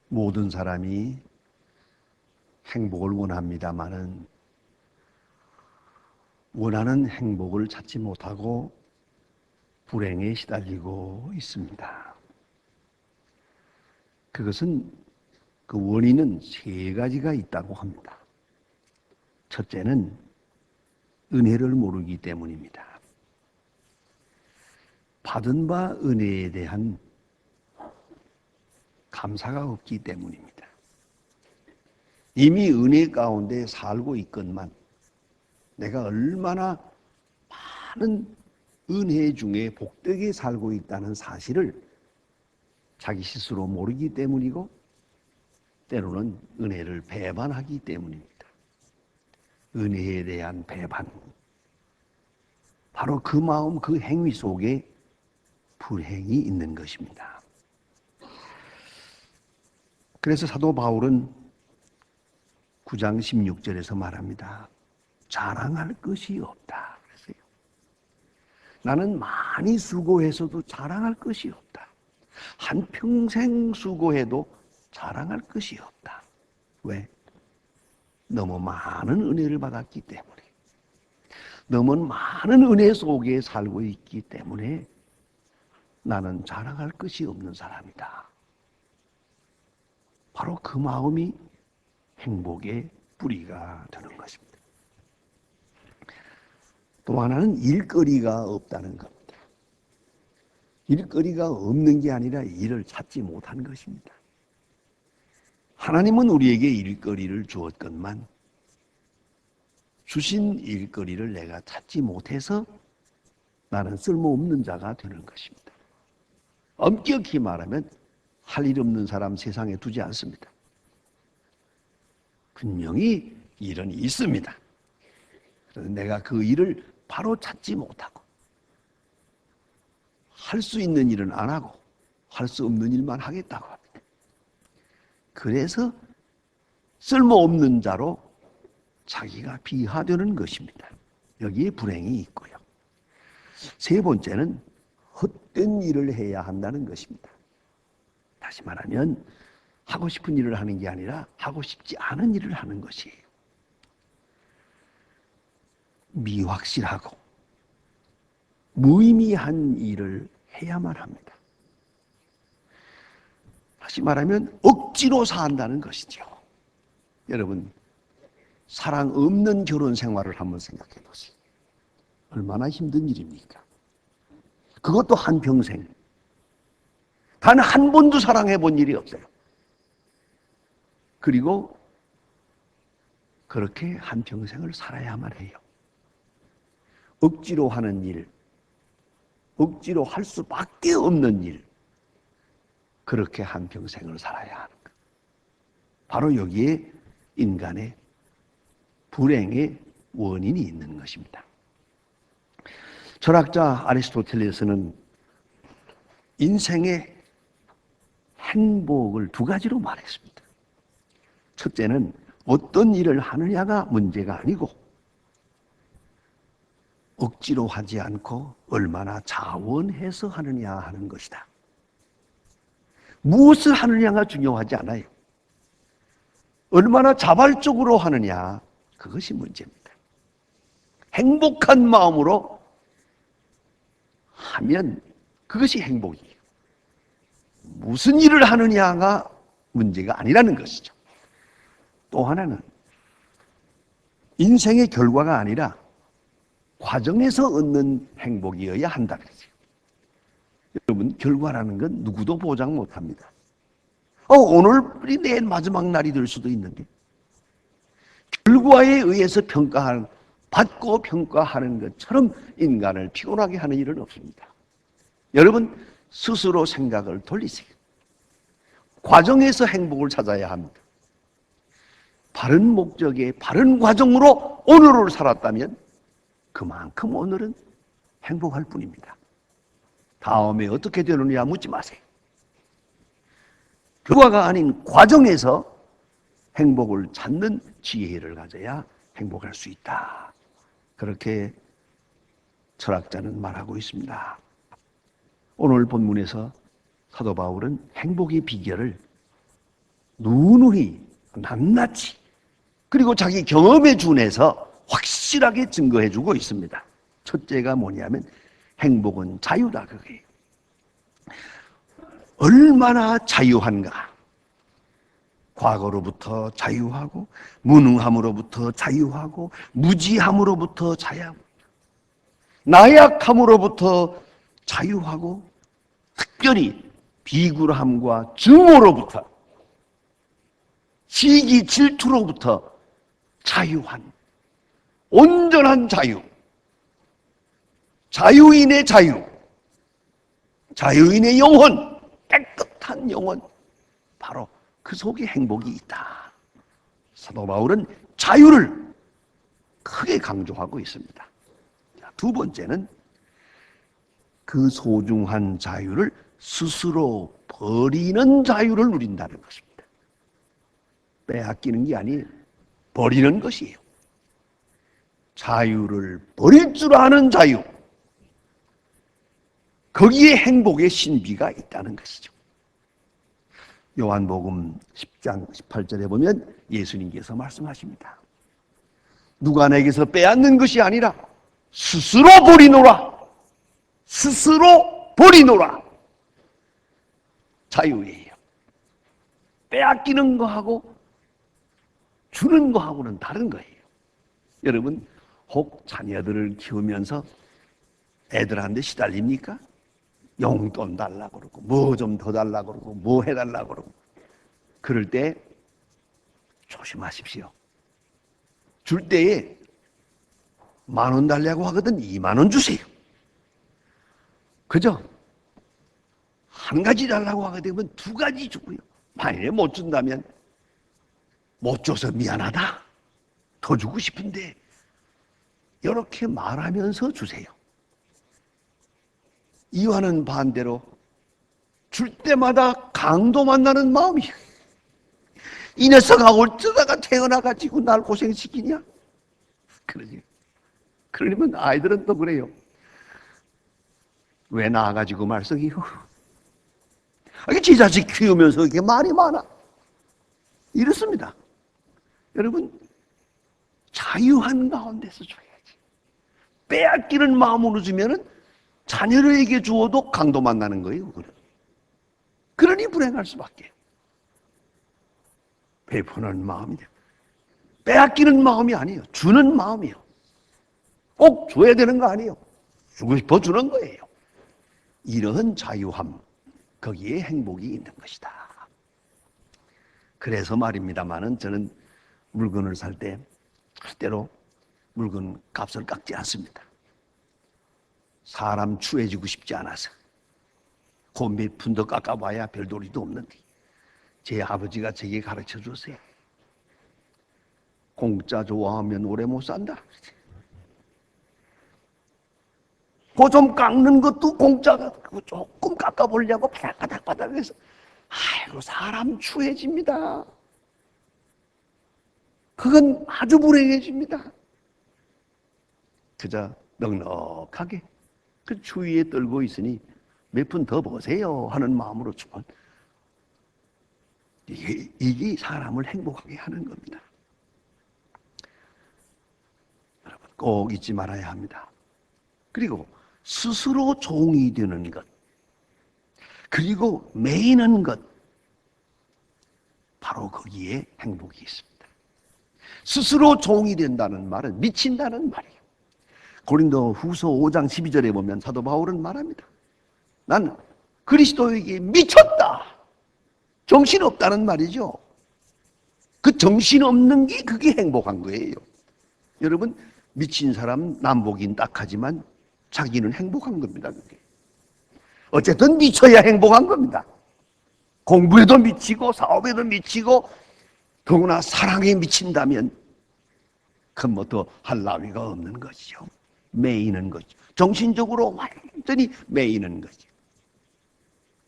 모든 사람이 행복을 원합니다마는 원하는 행복을 찾지 못하고 불행에 시달리고 있습니다. 그것은 그 원인은 세 가지가 있다고 합니다. 첫째는 은혜를 모르기 때문입니다. 받은 바 은혜에 대한 감사가 없기 때문입니다. 이미 은혜 가운데 살고 있건만 내가 얼마나 많은 은혜 중에 복되게 살고 있다는 사실을 자기 스스로 모르기 때문이고 때로는 은혜를 배반하기 때문입니다. 은혜에 대한 배반. 바로 그 마음, 그 행위 속에 불행이 있는 것입니다. 그래서 사도 바울은 9장 16절에서 말합니다. 자랑할 것이 없다. 그랬어요. 나는 많이 수고해서도 자랑할 것이 없다. 한평생 수고해도 자랑할 것이 없다. 왜? 너무 많은 은혜를 받았기 때문에, 너무 많은 은혜 속에 살고 있기 때문에 나는 자랑할 것이 없는 사람이다. 바로 그 마음이 행복의 뿌리가 되는 것입니다. 또 하나는 일거리가 없다는 겁니다. 일거리가 없는 게 아니라 일을 찾지 못한 것입니다. 하나님은 우리에게 일거리를 주었건만 주신 일거리를 내가 찾지 못해서 나는 쓸모없는 자가 되는 것입니다. 엄격히 말하면 할 일 없는 사람 세상에 두지 않습니다. 분명히 일은 있습니다. 그래서 내가 그 일을 바로 찾지 못하고 할 수 있는 일은 안 하고 할 수 없는 일만 하겠다고 합니다. 그래서 쓸모없는 자로 자기가 비하되는 것입니다. 여기에 불행이 있고요. 세 번째는 헛된 일을 해야 한다는 것입니다. 다시 말하면 하고 싶은 일을 하는 게 아니라 하고 싶지 않은 일을 하는 것이에요. 미확실하고 무의미한 일을 해야만 합니다. 다시 말하면 억지로 산다는 것이죠. 여러분, 사랑 없는 결혼 생활을 한번 생각해 보세요. 얼마나 힘든 일입니까? 그것도 한평생. 단 한 번도 사랑해 본 일이 없어요. 그리고 그렇게 한평생을 살아야만 해요. 억지로 하는 일, 억지로 할 수밖에 없는 일, 그렇게 한평생을 살아야 하는 것. 바로 여기에 인간의 불행의 원인이 있는 것입니다. 철학자 아리스토텔레스는 인생의 행복을 두 가지로 말했습니다. 첫째는 어떤 일을 하느냐가 문제가 아니고 억지로 하지 않고 얼마나 자원해서 하느냐 하는 것이다. 무엇을 하느냐가 중요하지 않아요. 얼마나 자발적으로 하느냐, 그것이 문제입니다. 행복한 마음으로 하면 그것이 행복이에요. 무슨 일을 하느냐가 문제가 아니라는 것이죠. 또 하나는 인생의 결과가 아니라 과정에서 얻는 행복이어야 한다 그랬어요. 여러분, 결과라는 건 누구도 보장 못합니다. 오늘이 내일 마지막 날이 될 수도 있는데 결과에 의해서 받고 평가하는 것처럼 인간을 피곤하게 하는 일은 없습니다. 여러분, 스스로 생각을 돌리세요. 과정에서 행복을 찾아야 합니다. 바른 목적에 바른 과정으로 오늘을 살았다면 그만큼 오늘은 행복할 뿐입니다. 다음에 어떻게 되느냐 묻지 마세요. 결과가 아닌 과정에서 행복을 찾는 지혜를 가져야 행복할 수 있다. 그렇게 철학자는 말하고 있습니다. 오늘 본문에서 사도 바울은 행복의 비결을 누누이 낱낱이 그리고 자기 경험에 준해서 확실하게 증거해주고 있습니다. 첫째가 뭐냐면 행복은 자유다 그거예요. 얼마나 자유한가. 과거로부터 자유하고 무능함으로부터 자유하고 무지함으로부터 자유하고 나약함으로부터 자유하고 특별히 비굴함과 증오로부터 시기 질투로부터 자유한 온전한 자유, 자유인의 자유, 자유인의 영혼, 깨끗한 영혼, 바로 그 속에 행복이 있다. 사도 바울은 자유를 크게 강조하고 있습니다. 두 번째는 그 소중한 자유를 스스로 버리는 자유를 누린다는 것입니다. 빼앗기는 게 아니에요. 버리는 것이에요. 자유를 버릴 줄 아는 자유. 거기에 행복의 신비가 있다는 것이죠. 요한복음 10장 18절에 보면 예수님께서 말씀하십니다. 누가 내게서 빼앗는 것이 아니라 스스로 버리노라. 스스로 버리노라. 자유예요. 빼앗기는 거하고 주는 거하고는 다른 거예요. 여러분 혹 자녀들을 키우면서 애들한테 시달립니까? 용돈 달라고 그러고 뭐 좀 더 달라고 그러고 뭐 해달라고 그러고 그럴 때 조심하십시오. 줄 때에 10,000원 달라고 하거든 20,000원 주세요. 그죠? 한 가지 달라고 하게 되면 2가지 주고요. 만약에 못 준다면 못 줘서 미안하다. 더 주고 싶은데 이렇게 말하면서 주세요. 이와는 반대로 줄 때마다 강도 만나는 마음이에요. 이 녀석아 어쩌다가 태어나가지고 날 고생시키냐? 그러지. 그러면 아이들은 또 그래요. 왜 나가지고 말썽이요? 지 자식 키우면서 이렇게 말이 많아. 이렇습니다. 여러분 자유한 가운데서 줘야지. 빼앗기는 마음으로 주면은 자녀에게 주어도 강도 만나는 거예요. 그러니 불행할 수밖에. 베푸는 마음이 돼요. 빼앗기는 마음이 아니에요. 주는 마음이에요. 꼭 줘야 되는 거 아니에요. 주고 싶어 주는 거예요. 이러한 자유함, 거기에 행복이 있는 것이다. 그래서 말입니다만은 저는 물건을 살 때 절대로 물건 값을 깎지 않습니다. 사람 추해지고 싶지 않아서. 그 몇 푼 더 깎아봐야 별 도리도 없는데. 제 아버지가 제게 가르쳐 줬어요. 공짜 좋아하면 오래 못 산다. 그 좀 깎는 것도 공짜가 조금 깎아보려고 바닥바닥 해서 아이고 사람 추해집니다. 그건 아주 불행해집니다. 그저 넉넉하게 그 추위에 떨고 있으니 몇 푼 더 버세요 하는 마음으로 주면 이게 사람을 행복하게 하는 겁니다. 여러분 꼭 잊지 말아야 합니다. 그리고 스스로 종이 되는 것, 그리고 매이는 것, 바로 거기에 행복이 있습니다. 스스로 종이 된다는 말은 미친다는 말이에요. 고린도 후서 5장 12절에 보면 사도 바울은 말합니다. 난 그리스도에게 미쳤다. 정신없다는 말이죠. 그 정신없는 게 그게 행복한 거예요. 여러분 미친 사람 남보긴 딱하지만 자기는 행복한 겁니다. 그게. 어쨌든 미쳐야 행복한 겁니다. 공부에도 미치고 사업에도 미치고 더구나 사랑에 미친다면 그건 뭐 더 할 나위가 없는 것이죠. 매이는 거죠. 정신적으로 완전히 매이는 거죠.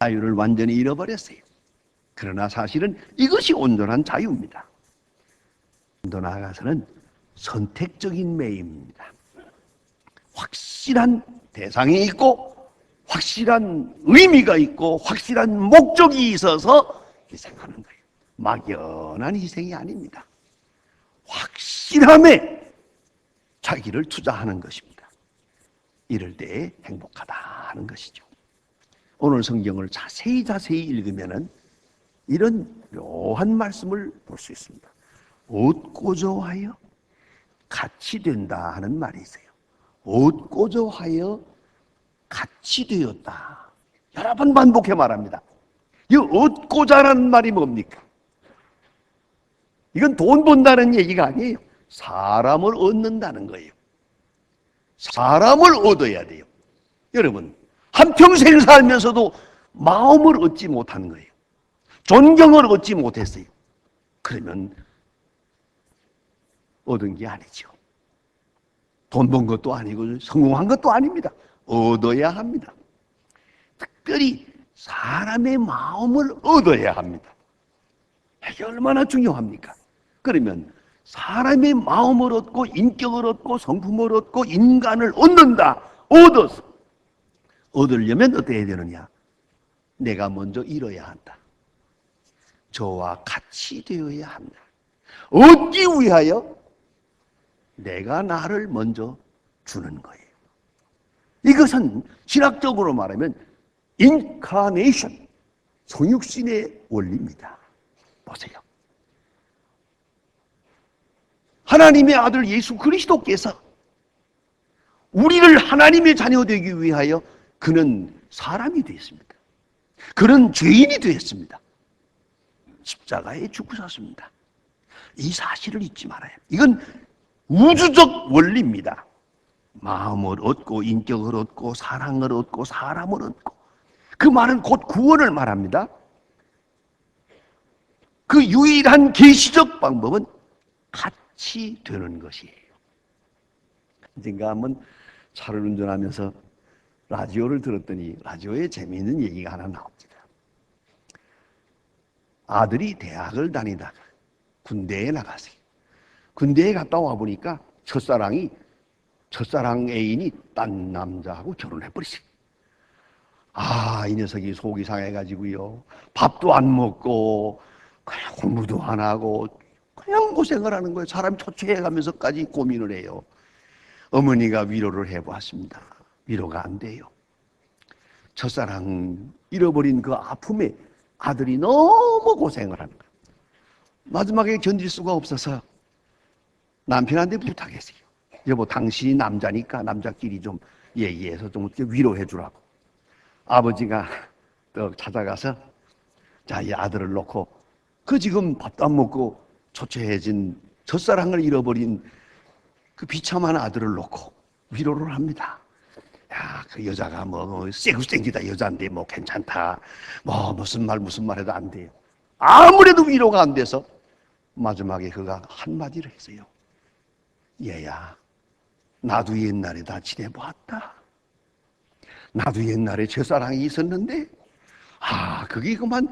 자유를 완전히 잃어버렸어요. 그러나 사실은 이것이 온전한 자유입니다. 더 나아가서는 선택적인 매입니다. 확실한 대상이 있고 확실한 의미가 있고 확실한 목적이 있어서 생각하는 거예요. 막연한 희생이 아닙니다. 확실함에 자기를 투자하는 것입니다. 이럴 때에 행복하다 하는 것이죠. 오늘 성경을 자세히 읽으면은 이런 묘한 말씀을 볼 수 있습니다. 얻고 좋아하여 같이 된다 하는 말이 있어요. 얻고 좋아하여 같이 되었다. 여러 번 반복해 말합니다. 이 얻고자라는 말이 뭡니까? 이건 돈 번다는 얘기가 아니에요. 사람을 얻는다는 거예요. 사람을 얻어야 돼요. 여러분, 한평생 살면서도 마음을 얻지 못한 거예요. 존경을 얻지 못했어요. 그러면 얻은 게 아니죠. 돈 번 것도 아니고 성공한 것도 아닙니다. 얻어야 합니다. 특별히 사람의 마음을 얻어야 합니다. 이게 얼마나 중요합니까? 그러면 사람의 마음을 얻고 인격을 얻고 성품을 얻고 인간을 얻는다. 얻어서 얻으려면 어떻게 해야 되느냐? 내가 먼저 잃어야 한다. 저와 같이 되어야 한다. 얻기 위하여 내가 나를 먼저 주는 거예요. 이것은 신학적으로 말하면 인카네이션, 성육신의 원리입니다. 보세요. 하나님의 아들 예수 그리스도께서 우리를 하나님의 자녀 되기 위하여 그는 사람이 되었습니다. 그는 죄인이 되었습니다. 십자가에 죽으셨습니다. 이 사실을 잊지 말아요. 이건 우주적 원리입니다. 마음을 얻고 인격을 얻고 사랑을 얻고 사람을 얻고, 그 말은 곧 구원을 말합니다. 그 유일한 계시적 방법은 같이 되는 것이에요. 언젠가 한번 차를 운전하면서 라디오를 들었더니 라디오에 재미있는 얘기가 하나 나옵니다. 아들이 대학을 다니다가 군대에 나갔어요. 군대에 갔다 와 보니까 첫사랑 애인이 딴 남자하고 결혼해버렸어요. 이 녀석이 속이 상해가지고요, 밥도 안 먹고 그냥 공부도 안 하고 그냥 고생을 하는 거예요. 사람이 초췌해가면서까지 고민을 해요. 어머니가 위로를 해보았습니다. 위로가 안 돼요. 첫사랑 잃어버린 그 아픔에 아들이 너무 고생을 하는 거예요. 마지막에 견딜 수가 없어서 남편한테 부탁했어요. 여보, 당신이 남자니까 남자끼리 좀 얘기해서 좀 위로해 주라고. 아버지가 또 찾아가서, 자, 이 아들을 놓고 그 지금 밥도 안 먹고 초췌해진 첫사랑을 잃어버린 그 비참한 아들을 놓고 위로를 합니다. 야, 그 여자가 뭐 쌩기다 여자인데 뭐 괜찮다, 뭐 무슨 말 해도 안 돼요. 아무래도 위로가 안 돼서 마지막에 그가 한마디를 했어요. 얘야, 나도 옛날에 다 지내보았다. 나도 옛날에 첫사랑이 있었는데 그게 그만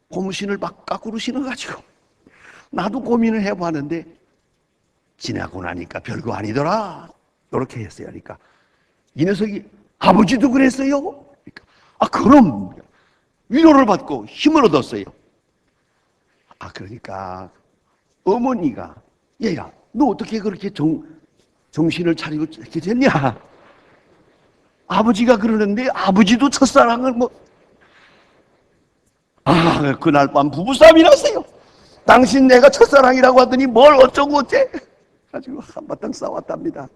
고무신을 거꾸로 신어가지고 나도 고민을 해보았는데 지나고 나니까 별거 아니더라. 이렇게 했어요. 그러니까 이 녀석이, 아버지도 그랬어요? 그러니까, 그럼 위로를 받고 힘을 얻었어요. 그러니까 어머니가, 얘야, 너 어떻게 그렇게 정신을 차리고 이렇게 됐냐? 아버지가 그러는데 아버지도 첫사랑을 그날 밤 부부싸움이 났어요. 당신 내가 첫사랑이라고 하더니 뭘 어쩌고 어째 가지고 한바탕 싸웠답니다.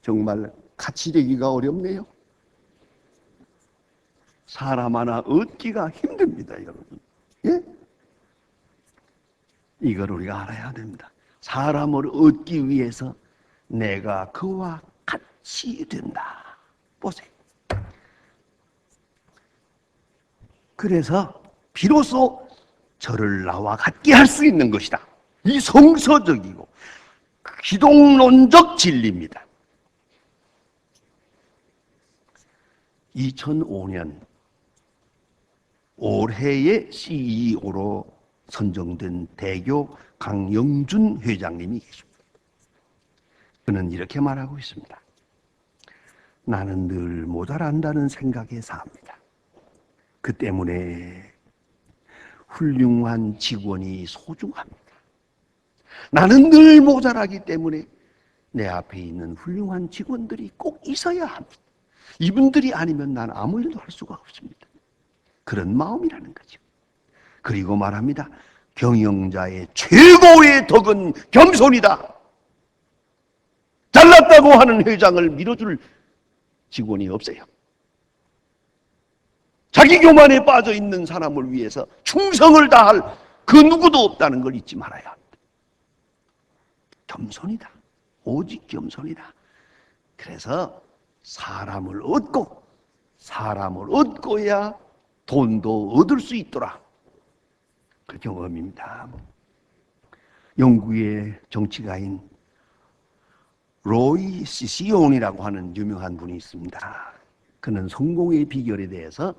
정말 같이 되기가 어렵네요. 사람 하나 얻기가 힘듭니다, 여러분. 예? 이걸 우리가 알아야 됩니다. 사람을 얻기 위해서 내가 그와 같이 된다. 보세요. 그래서 비로소 저를 나와 같게 할 수 있는 것이다. 이 성서적이고 기독론적 진리입니다. 2005년 올해의 CEO로 선정된 대교 강영준 회장님이 계십니다. 그는 이렇게 말하고 있습니다. 나는 늘 모자란다는 생각에 삽니다. 그 때문에 훌륭한 직원이 소중합니다. 나는 늘 모자라기 때문에 내 앞에 있는 훌륭한 직원들이 꼭 있어야 합니다. 이분들이 아니면 난 아무 일도 할 수가 없습니다. 그런 마음이라는 거죠. 그리고 말합니다. 경영자의 최고의 덕은 겸손이다. 잘났다고 하는 회장을 밀어줄 직원이 없어요. 자기 교만에 빠져 있는 사람을 위해서 충성을 다할 그 누구도 없다는 걸 잊지 말아야 합니다. 겸손이다. 오직 겸손이다. 그래서 사람을 얻고야 돈도 얻을 수 있더라. 그 경험입니다. 영국의 정치가인 로이 시시온이라고 하는 유명한 분이 있습니다. 그는 성공의 비결에 대해서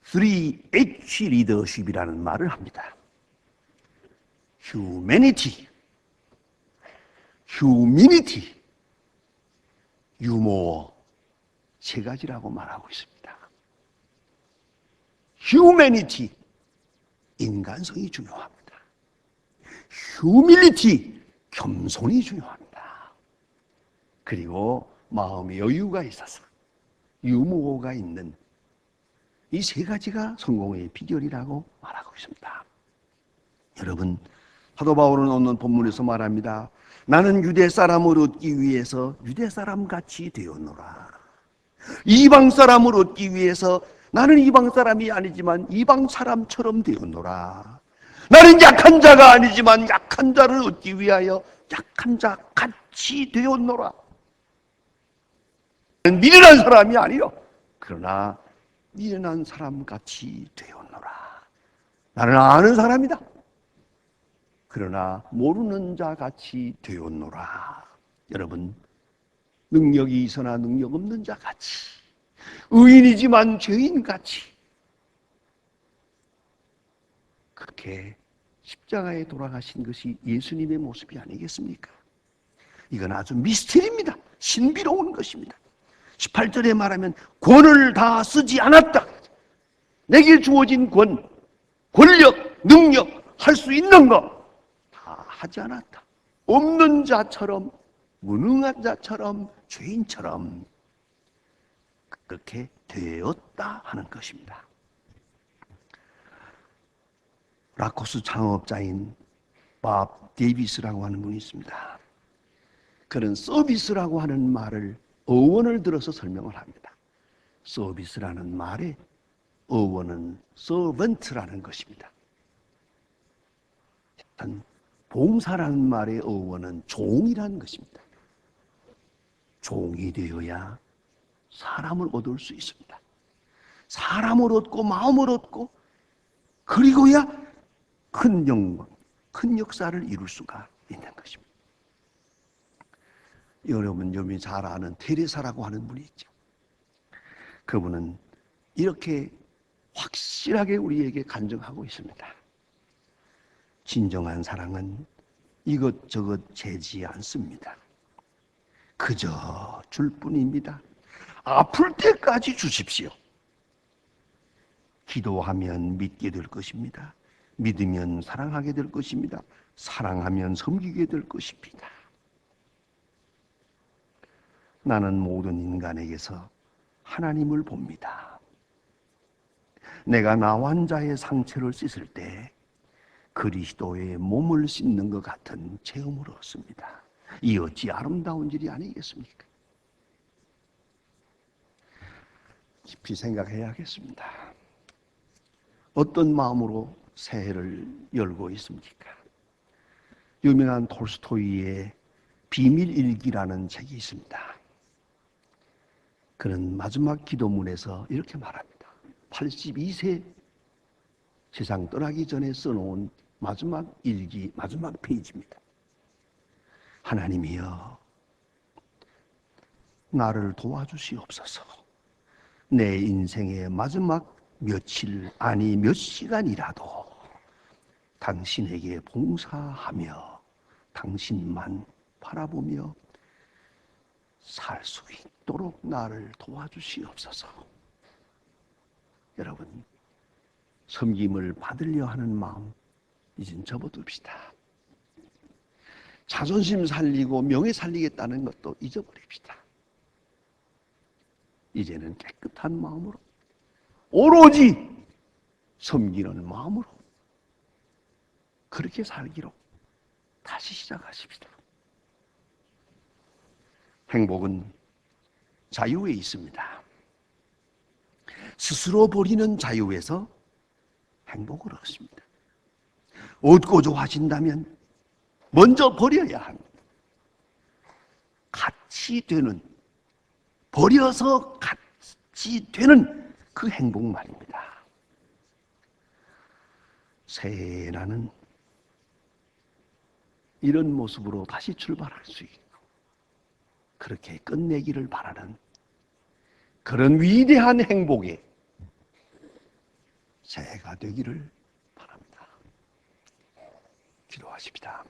3H 리더십이라는 말을 합니다. 휴머니티, 유머, 세 가지라고 말하고 있습니다. 휴머니티, 인간성이 중요합니다. 휴밀리티, 겸손이 중요합니다. 그리고 마음의 여유가 있어서 유머가 있는 이 세 가지가 성공의 비결이라고 말하고 있습니다. 여러분, 사도 바울은 오늘 본문에서 말합니다. 나는 유대 사람을 얻기 위해서 유대 사람 같이 되었노라. 이방 사람을 얻기 위해서 나는 이방 사람이 아니지만 이방 사람처럼 되었노라. 나는 약한 자가 아니지만 약한 자를 얻기 위하여 약한 자 같이 되었노라. 나는 미련한 사람이 아니요. 그러나 미련한 사람 같이 되었노라. 나는 아는 사람이다. 그러나 모르는 자 같이 되었노라. 여러분, 능력이 있으나 능력 없는 자 같이, 의인이지만 죄인 같이, 그렇게 십자가에 돌아가신 것이 예수님의 모습이 아니겠습니까? 이건 아주 미스터리입니다. 신비로운 것입니다. 18절에 말하면 권을 다 쓰지 않았다. 내게 주어진 권, 권력, 능력, 할 수 있는 것 다 하지 않았다. 없는 자처럼, 무능한 자처럼, 죄인처럼 그렇게 되었다 하는 것입니다. 라코스 창업자인 밥 데이비스라고 하는 분이 있습니다. 그는 서비스라고 하는 말을 어원을 들어서 설명을 합니다. 서비스라는 말의 어원은 서번트라는 것입니다. 봉사라는 말의 어원은 종이라는 것입니다. 종이 되어야 사람을 얻을 수 있습니다. 사람을 얻고 마음을 얻고 그리고야 큰 영광, 큰 역사를 이룰 수가 있는 것입니다. 여러분이 잘 아는 테레사라고 하는 분이 있죠. 그분은 이렇게 확실하게 우리에게 간증하고 있습니다. 진정한 사랑은 이것저것 재지 않습니다. 그저 줄 뿐입니다. 아플 때까지 주십시오. 기도하면 믿게 될 것입니다. 믿으면 사랑하게 될 것입니다. 사랑하면 섬기게 될 것입니다. 나는 모든 인간에게서 하나님을 봅니다. 내가 나 환자의 상처를 씻을 때 그리스도의 몸을 씻는 것 같은 체험을 얻습니다. 이 어찌 아름다운 일이 아니겠습니까? 깊이 생각해야겠습니다. 어떤 마음으로 새해를 열고 있습니까? 유명한 톨스토이의 비밀일기라는 책이 있습니다. 그는 마지막 기도문에서 이렇게 말합니다. 82세 세상 떠나기 전에 써놓은 마지막 일기, 마지막 페이지입니다. 하나님이여, 나를 도와주시옵소서. 내 인생의 마지막 며칠, 아니 몇 시간이라도 당신에게 봉사하며 당신만 바라보며 살 수 있도록 나를 도와주시옵소서. 여러분, 섬김을 받으려 하는 마음 이젠 접어둡시다. 자존심 살리고 명예 살리겠다는 것도 잊어버립시다. 이제는 깨끗한 마음으로 오로지 섬기는 마음으로 그렇게 살기로 다시 시작하십시다. 행복은 자유에 있습니다. 스스로 버리는 자유에서 행복을 얻습니다. 얻고자 하신다면 먼저 버려야 합니다. 같이 되는, 버려서 같이 되는 그 행복 말입니다. 새해 나는 이런 모습으로 다시 출발할 수 있고 그렇게 끝내기를 바라는 그런 위대한 행복의 새해가 되기를 바랍니다. 기도하십시다.